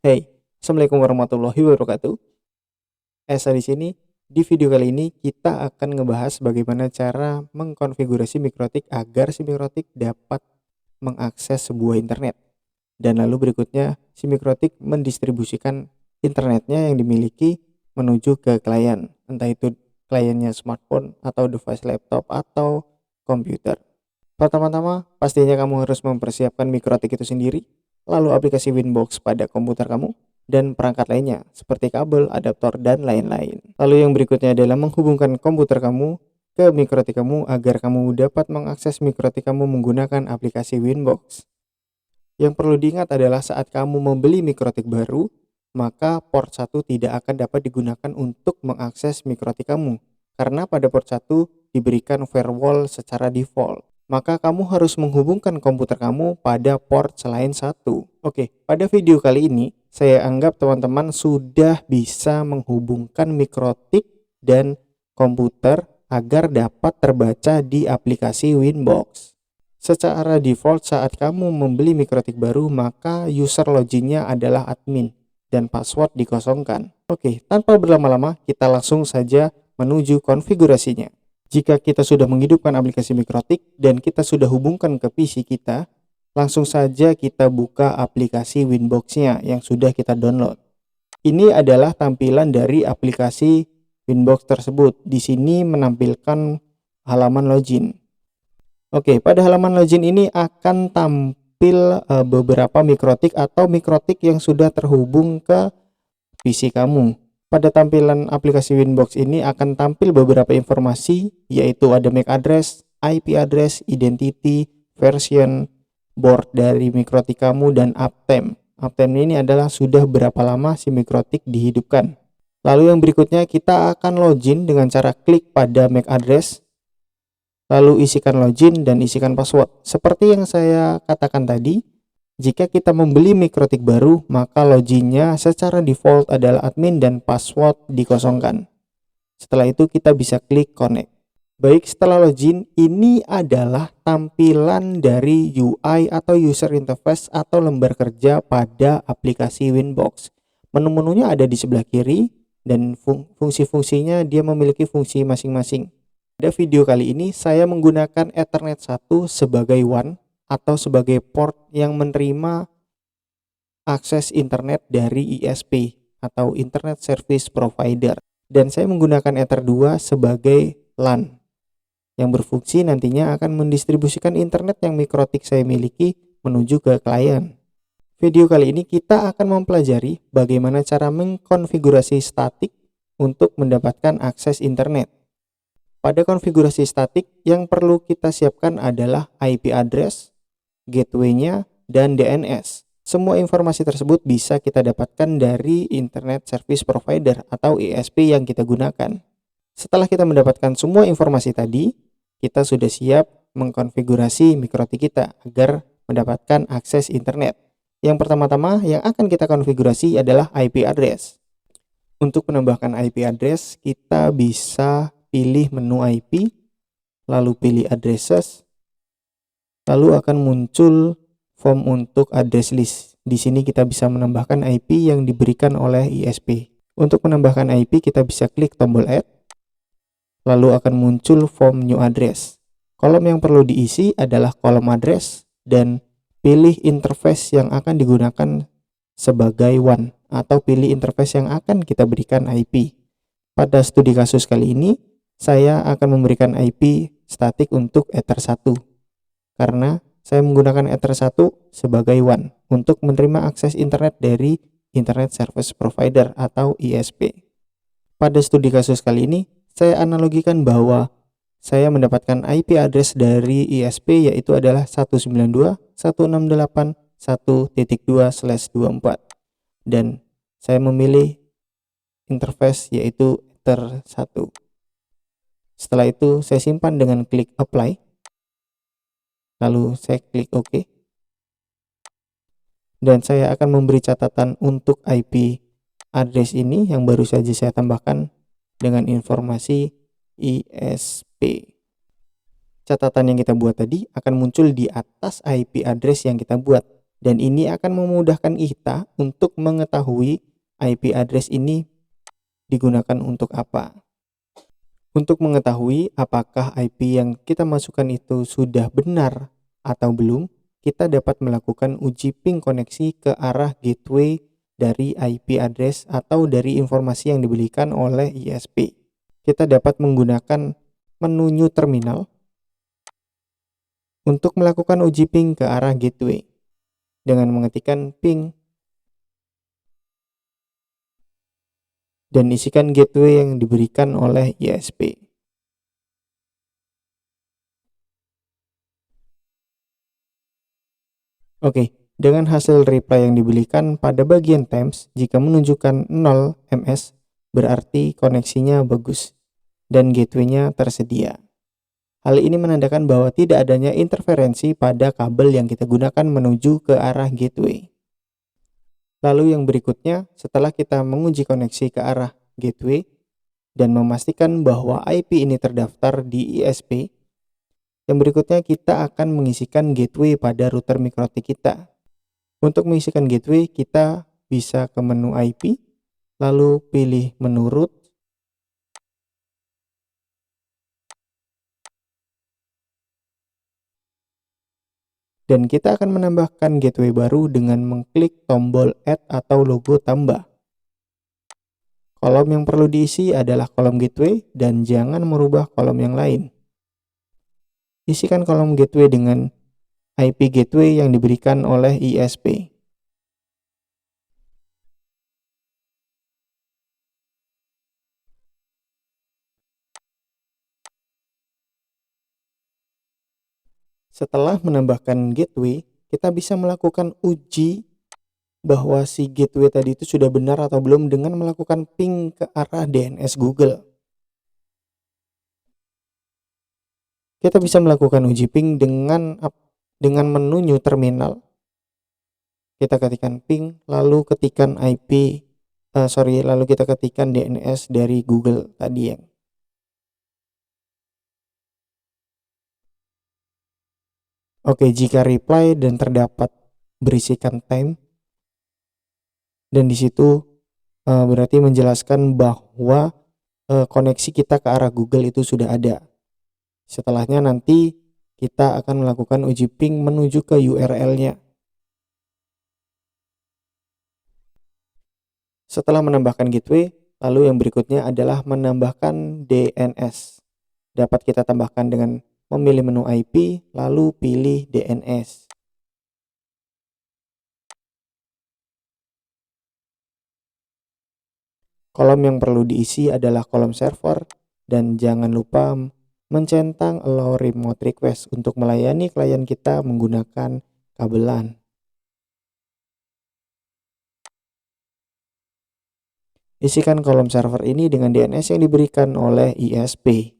Hey, Assalamualaikum warahmatullahi wabarakatuh. Esa di sini. Di video kali ini kita akan ngebahas bagaimana cara mengkonfigurasi mikrotik agar si mikrotik dapat mengakses sebuah internet. Dan lalu berikutnya si mikrotik mendistribusikan internetnya yang dimiliki menuju ke klien, entah itu kliennya smartphone atau device laptop atau komputer. Pertama-tama, pastinya kamu harus mempersiapkan mikrotik itu sendiri, lalu aplikasi Winbox pada komputer kamu, dan perangkat lainnya seperti kabel, adaptor, dan lain-lain. Lalu yang berikutnya adalah menghubungkan komputer kamu ke mikrotik kamu agar kamu dapat mengakses mikrotik kamu menggunakan aplikasi Winbox. Yang perlu diingat adalah saat kamu membeli mikrotik baru, maka port 1 tidak akan dapat digunakan untuk mengakses mikrotik kamu, karena pada port 1 diberikan firewall secara default. Maka kamu harus menghubungkan komputer kamu pada port selain 1. Oke, pada video kali ini saya anggap teman-teman sudah bisa menghubungkan mikrotik dan komputer agar dapat terbaca di aplikasi Winbox. Secara default saat kamu membeli mikrotik baru, maka user loginnya adalah admin dan password dikosongkan. Oke, tanpa berlama-lama kita langsung saja menuju konfigurasinya. Jika kita sudah menghidupkan aplikasi mikrotik dan kita sudah hubungkan ke PC kita, langsung saja kita buka aplikasi Winbox-nya yang sudah kita download. Ini adalah tampilan dari aplikasi Winbox tersebut. Di sini menampilkan halaman login. Oke, pada halaman login ini akan tampil beberapa mikrotik atau mikrotik yang sudah terhubung ke PC kamu. Pada tampilan aplikasi Winbox ini akan tampil beberapa informasi, yaitu ada MAC address, IP address, identity, version, board dari mikrotik kamu, dan uptime. Uptime ini adalah sudah berapa lama si mikrotik dihidupkan. Lalu yang berikutnya kita akan login dengan cara klik pada MAC address, lalu isikan login dan isikan password. Seperti yang saya katakan tadi, jika kita membeli mikrotik baru, maka loginnya secara default adalah admin dan password dikosongkan. Setelah itu kita bisa klik connect. Baik, setelah login, ini adalah tampilan dari UI atau user interface atau lembar kerja pada aplikasi Winbox. Menu-menunya ada di sebelah kiri dan fungsi-fungsinya dia memiliki fungsi masing-masing. Pada video kali ini saya menggunakan Ethernet 1 sebagai WAN atau sebagai port yang menerima akses internet dari ISP atau Internet Service Provider, dan saya menggunakan Ether 2 sebagai LAN yang berfungsi nantinya akan mendistribusikan internet yang mikrotik saya miliki menuju ke klien. Video kali ini kita akan mempelajari bagaimana cara mengkonfigurasi statik untuk mendapatkan akses internet. Pada konfigurasi statik yang perlu kita siapkan adalah IP address, gateway-nya, dan DNS. Semua informasi tersebut bisa kita dapatkan dari Internet Service Provider atau ISP yang kita gunakan. Setelah kita mendapatkan semua informasi tadi, kita sudah siap mengkonfigurasi mikrotik kita agar mendapatkan akses internet. Yang pertama-tama yang akan kita konfigurasi adalah IP address. Untuk menambahkan IP address, kita bisa pilih menu IP, lalu pilih addresses, lalu akan muncul form untuk address list. Di sini kita bisa menambahkan IP yang diberikan oleh ISP. Untuk menambahkan IP kita bisa klik tombol add, lalu akan muncul form new address. Kolom yang perlu diisi adalah kolom address dan pilih interface yang akan digunakan sebagai WAN atau pilih interface yang akan kita berikan IP. Pada studi kasus kali ini saya akan memberikan IP statik untuk Ether 1 karena saya menggunakan Ether 1 sebagai WAN untuk menerima akses internet dari Internet Service Provider atau ISP. Pada studi kasus kali ini saya analogikan bahwa saya mendapatkan IP address dari ISP yaitu adalah 192.168.1.2/24 dan saya memilih interface yaitu Ether 1. Setelah itu saya simpan dengan klik apply, lalu saya klik OK, dan saya akan memberi catatan untuk IP address ini yang baru saja saya tambahkan dengan informasi ISP. Catatan yang kita buat tadi akan muncul di atas IP address yang kita buat, Dan ini akan memudahkan kita untuk mengetahui IP address ini digunakan untuk apa. Untuk mengetahui apakah IP yang kita masukkan itu sudah benar atau belum, kita dapat melakukan uji ping koneksi ke arah gateway dari IP address atau dari informasi yang diberikan oleh ISP. Kita dapat menggunakan menu New Terminal untuk melakukan uji ping ke arah gateway dengan mengetikkan ping dan isikan gateway yang diberikan oleh ISP. Oke, dengan hasil reply yang diberikan pada bagian times, jika menunjukkan 0 ms, berarti koneksinya bagus dan gateway-nya tersedia. Hal ini menandakan bahwa tidak adanya interferensi pada kabel yang kita gunakan menuju ke arah gateway. Lalu yang berikutnya, setelah kita menguji koneksi ke arah gateway dan memastikan bahwa IP ini terdaftar di ISP, yang berikutnya kita akan mengisikan gateway pada router MikroTik kita. Untuk mengisikan gateway, kita bisa ke menu IP, lalu pilih menu root, dan kita akan menambahkan gateway baru dengan mengklik tombol add atau logo tambah. Kolom yang perlu diisi adalah kolom gateway dan jangan merubah kolom yang lain. Isikan kolom gateway dengan IP gateway yang diberikan oleh ISP. Setelah menambahkan gateway, kita bisa melakukan uji bahwa si gateway tadi itu sudah benar atau belum dengan melakukan ping ke arah DNS Google. Kita bisa melakukan uji ping dengan menu New Terminal. Kita ketikkan ping, lalu ketikkan lalu kita ketikkan DNS dari Google tadi yang. Oke, jika reply dan terdapat berisikan time, dan di situ berarti menjelaskan bahwa koneksi kita ke arah Google itu sudah ada. Setelahnya nanti kita akan melakukan uji ping menuju ke URL-nya. Setelah menambahkan gateway, lalu yang berikutnya adalah menambahkan DNS. Dapat kita tambahkan dengan memilih menu IP, lalu pilih DNS. Kolom yang perlu diisi adalah kolom server, dan jangan lupa mencentang allow remote request untuk melayani klien kita menggunakan kabelan. Isikan kolom server ini dengan DNS yang diberikan oleh ISP.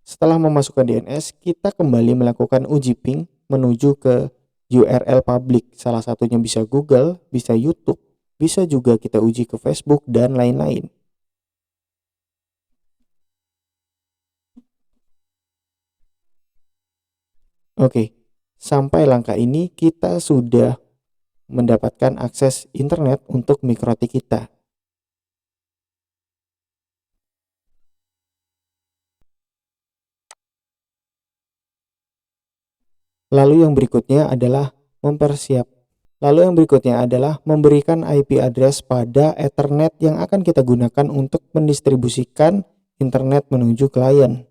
Setelah memasukkan DNS, kita kembali melakukan uji ping menuju ke URL publik. Salah satunya bisa Google, bisa YouTube, bisa juga kita uji ke Facebook, dan lain-lain. Oke, sampai langkah ini kita sudah mendapatkan akses internet untuk MikroTik kita. Lalu yang berikutnya adalah memberikan IP address pada Ethernet yang akan kita gunakan untuk mendistribusikan internet menuju klien.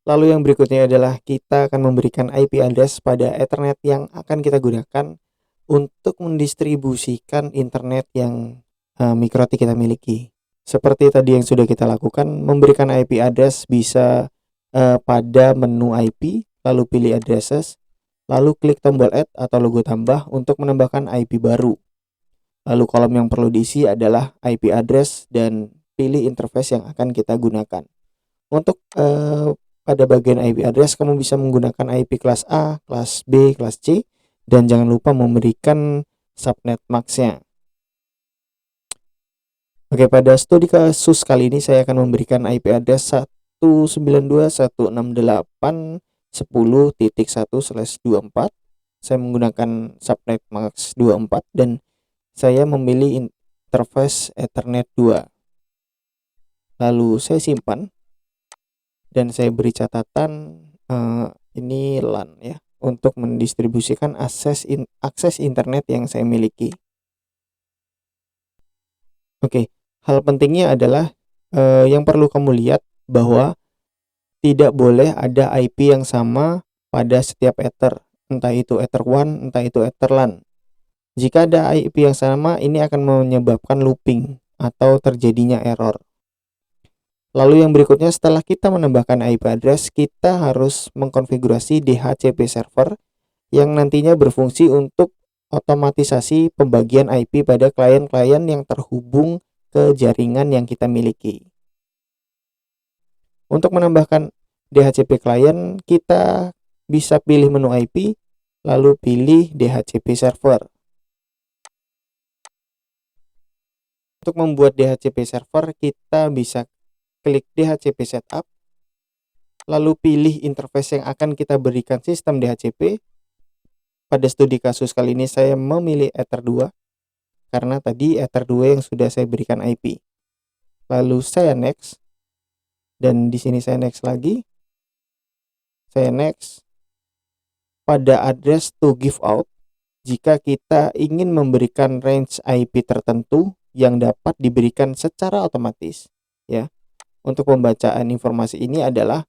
Lalu yang berikutnya adalah kita akan memberikan IP address pada Ethernet yang akan kita gunakan untuk mendistribusikan internet yang MikroTik kita miliki. Seperti tadi yang sudah kita lakukan, memberikan IP address bisa pada menu IP, lalu pilih addresses, lalu klik tombol add atau logo tambah untuk menambahkan IP baru. Lalu kolom yang perlu diisi adalah IP address dan pilih interface yang akan kita gunakan. Untuk pada bagian IP address, kamu bisa menggunakan IP kelas A, kelas B, kelas C, dan jangan lupa memberikan subnet max-nya. Oke, pada studi kasus kali ini saya akan memberikan IP address 192.168 10.1/24. Saya menggunakan subnet max 24 dan saya memilih interface Ethernet 2. Lalu saya simpan dan saya beri catatan ini LAN ya, untuk mendistribusikan akses internet yang saya miliki. Oke, hal pentingnya adalah yang perlu kamu lihat bahwa tidak boleh ada IP yang sama pada setiap ether, entah itu ether WAN, entah itu ether LAN. Jika ada IP yang sama, ini akan menyebabkan looping atau terjadinya error. Lalu yang berikutnya, setelah kita menambahkan IP address, kita harus mengkonfigurasi DHCP server yang nantinya berfungsi untuk otomatisasi pembagian IP pada klien-klien yang terhubung ke jaringan yang kita miliki. Untuk menambahkan DHCP klien, kita bisa pilih menu IP, lalu pilih DHCP server. Untuk membuat DHCP server, kita bisa klik DHCP setup, lalu pilih interface yang akan kita berikan sistem DHCP. Pada studi kasus kali ini saya memilih Ether 2 karena tadi Ether 2 yang sudah saya berikan IP. Lalu saya next, dan di sini saya next lagi. Saya next. Pada address to give out, jika kita ingin memberikan range IP tertentu yang dapat diberikan secara otomatis, ya. Untuk pembacaan informasi ini adalah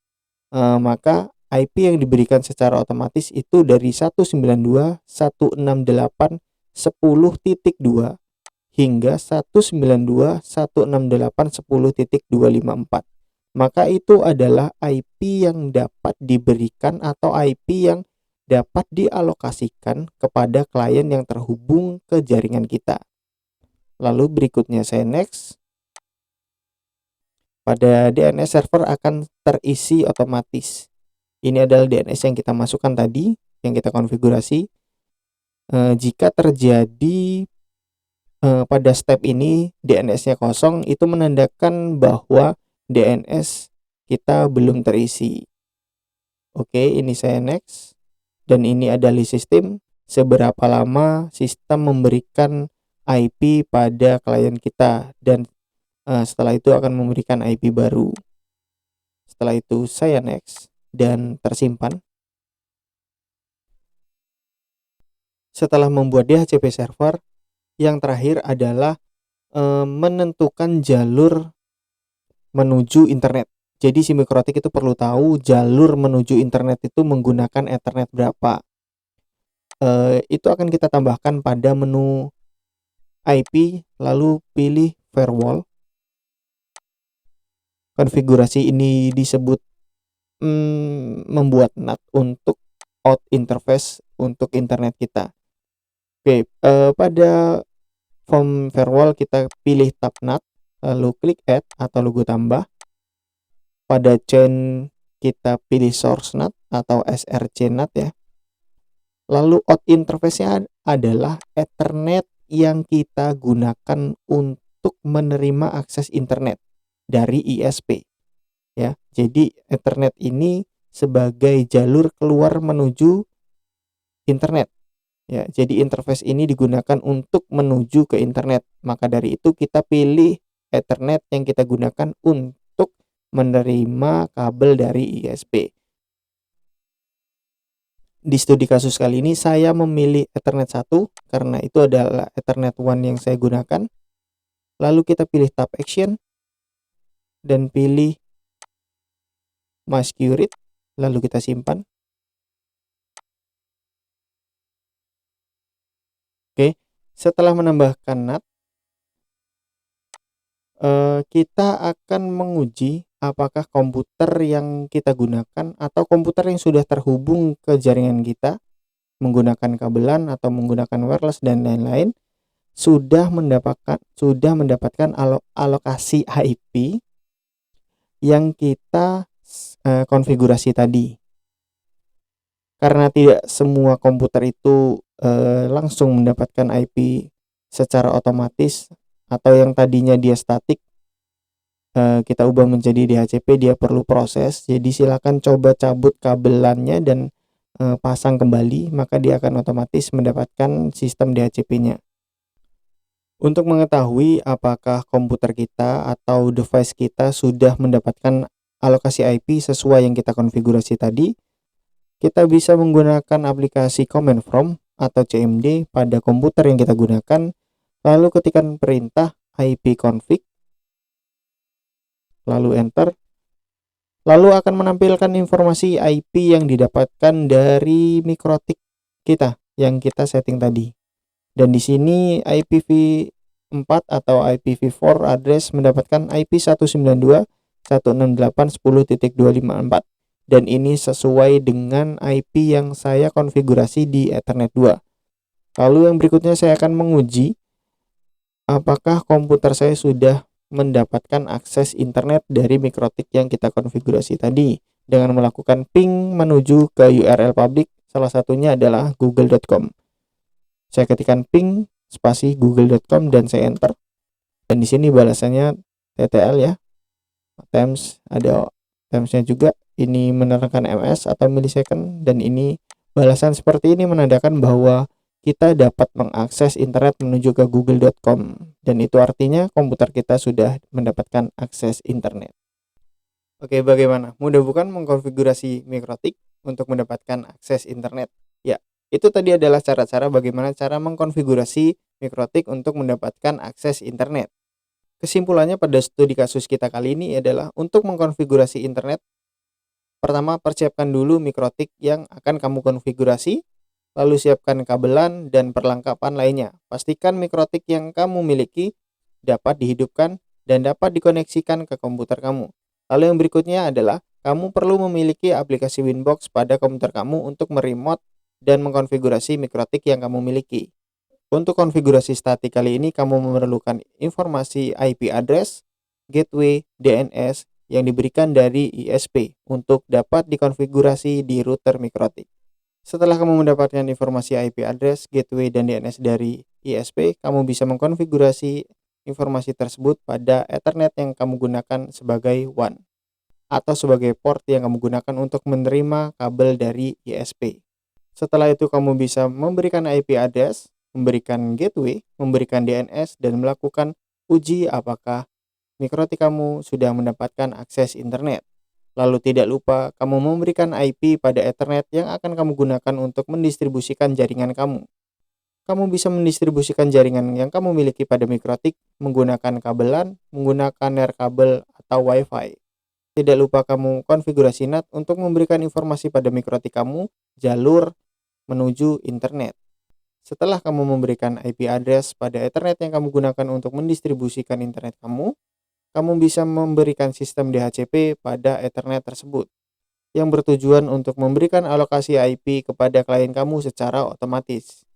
maka IP yang diberikan secara otomatis itu dari 192.168.10.2 hingga 192.168.10.254. Maka itu adalah IP yang dapat diberikan atau IP yang dapat dialokasikan kepada klien yang terhubung ke jaringan kita. Lalu berikutnya saya next. Pada DNS server akan terisi otomatis. Ini adalah DNS yang kita masukkan tadi, yang kita konfigurasi. Jika terjadi pada step ini DNS-nya kosong, itu menandakan bahwa DNS kita belum terisi. Oke, ini saya next. Dan ini adalah sistem, seberapa lama sistem memberikan IP pada klien kita, dan setelah itu akan memberikan IP baru. Setelah itu saya next dan tersimpan. Setelah membuat DHCP server, yang terakhir adalah menentukan jalur menuju internet. Jadi si mikrotik itu perlu tahu jalur menuju internet itu menggunakan Ethernet berapa. Itu akan kita tambahkan pada menu IP, lalu pilih firewall. Konfigurasi ini disebut membuat NAT untuk out interface untuk internet kita. Oke, pada form firewall kita pilih tab NAT, lalu klik add atau logo tambah. Pada chain kita pilih source NAT atau SRC NAT ya. Lalu out interface-nya adalah Ethernet yang kita gunakan untuk menerima akses internet dari ISP ya. Jadi Ethernet ini sebagai jalur keluar menuju internet ya. Jadi interface ini digunakan untuk menuju ke internet. Maka dari itu kita pilih Ethernet yang kita gunakan untuk menerima kabel dari ISP. Di studi kasus kali ini saya memilih Ethernet 1 karena itu adalah Ethernet 1 yang saya gunakan. Lalu kita pilih tab action dan pilih masquerade, lalu kita simpan. Oke, setelah menambahkan NAT, kita akan menguji apakah komputer yang kita gunakan atau komputer yang sudah terhubung ke jaringan kita menggunakan kabelan atau menggunakan wireless dan lain-lain sudah mendapatkan alokasi IP yang kita konfigurasi tadi. Karena tidak semua komputer itu langsung mendapatkan IP secara otomatis, atau yang tadinya dia statik kita ubah menjadi DHCP, dia perlu proses. Jadi silakan coba cabut kabelannya dan pasang kembali, maka dia akan otomatis mendapatkan sistem DHCP-nya. Untuk mengetahui apakah komputer kita atau device kita sudah mendapatkan alokasi IP sesuai yang kita konfigurasi tadi, kita bisa menggunakan aplikasi Command Prompt atau CMD pada komputer yang kita gunakan, lalu ketikkan perintah ipconfig, lalu enter, lalu akan menampilkan informasi IP yang didapatkan dari mikrotik kita yang kita setting tadi. Dan di sini IPv4 atau IPv4 address mendapatkan IP 192.168.10.254, dan ini sesuai dengan IP yang saya konfigurasi di Ethernet 2. Lalu yang berikutnya saya akan menguji apakah komputer saya sudah mendapatkan akses internet dari mikrotik yang kita konfigurasi tadi dengan melakukan ping menuju ke URL publik, salah satunya adalah google.com. Saya ketikkan ping spasi google.com dan saya enter. Dan di sini balasannya TTL ya. Times, ada timesnya juga. Ini menerangkan ms atau millisecond, dan ini balasan seperti ini menandakan bahwa kita dapat mengakses internet menuju ke google.com, dan itu artinya komputer kita sudah mendapatkan akses internet. Oke, bagaimana? Mudah bukan mengkonfigurasi mikrotik untuk mendapatkan akses internet? Ya, itu tadi adalah cara-cara bagaimana cara mengkonfigurasi mikrotik untuk mendapatkan akses internet. Kesimpulannya pada studi kasus kita kali ini adalah untuk mengkonfigurasi internet, pertama persiapkan dulu mikrotik yang akan kamu konfigurasi, lalu siapkan kabelan dan perlengkapan lainnya. Pastikan mikrotik yang kamu miliki dapat dihidupkan dan dapat dikoneksikan ke komputer kamu. Lalu yang berikutnya adalah kamu perlu memiliki aplikasi Winbox pada komputer kamu untuk meremote dan mengkonfigurasi mikrotik yang kamu miliki. Untuk konfigurasi statik kali ini kamu memerlukan informasi IP address, gateway, DNS yang diberikan dari ISP untuk dapat dikonfigurasi di router mikrotik. Setelah kamu mendapatkan informasi IP address, gateway, dan DNS dari ISP, kamu bisa mengkonfigurasi informasi tersebut pada Ethernet yang kamu gunakan sebagai WAN atau sebagai port yang kamu gunakan untuk menerima kabel dari ISP. Setelah itu kamu bisa memberikan IP address, memberikan gateway, memberikan DNS, dan melakukan uji apakah mikrotik kamu sudah mendapatkan akses internet. Lalu tidak lupa kamu memberikan IP pada Ethernet yang akan kamu gunakan untuk mendistribusikan jaringan kamu. Kamu bisa mendistribusikan jaringan yang kamu miliki pada mikrotik menggunakan kabelan, menggunakan nirkabel atau WiFi. Tidak lupa kamu konfigurasi NAT untuk memberikan informasi pada mikrotik kamu jalur menuju internet. Setelah kamu memberikan IP address pada Ethernet yang kamu gunakan untuk mendistribusikan internet kamu bisa memberikan sistem DHCP pada Ethernet tersebut yang bertujuan untuk memberikan alokasi IP kepada klien kamu secara otomatis.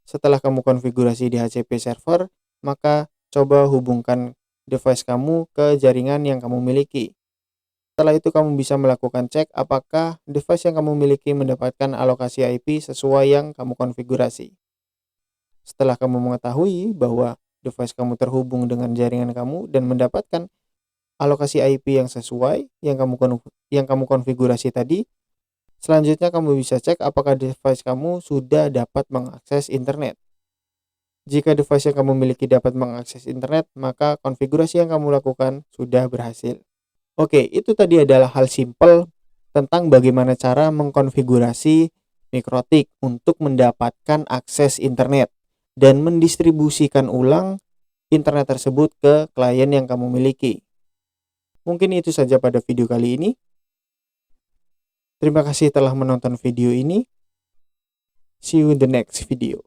Setelah kamu konfigurasi DHCP server, maka coba hubungkan device kamu ke jaringan yang kamu miliki. Setelah itu kamu bisa melakukan cek apakah device yang kamu miliki mendapatkan alokasi IP sesuai yang kamu konfigurasi. Setelah kamu mengetahui bahwa device kamu terhubung dengan jaringan kamu dan mendapatkan alokasi IP yang sesuai yang kamu konfigurasi tadi, selanjutnya kamu bisa cek apakah device kamu sudah dapat mengakses internet. Jika device yang kamu miliki dapat mengakses internet, maka konfigurasi yang kamu lakukan sudah berhasil. Oke, itu tadi adalah hal simpel tentang bagaimana cara mengkonfigurasi mikrotik untuk mendapatkan akses internet dan mendistribusikan ulang internet tersebut ke klien yang kamu miliki. Mungkin itu saja pada video kali ini. Terima kasih telah menonton video ini. See you in the next video.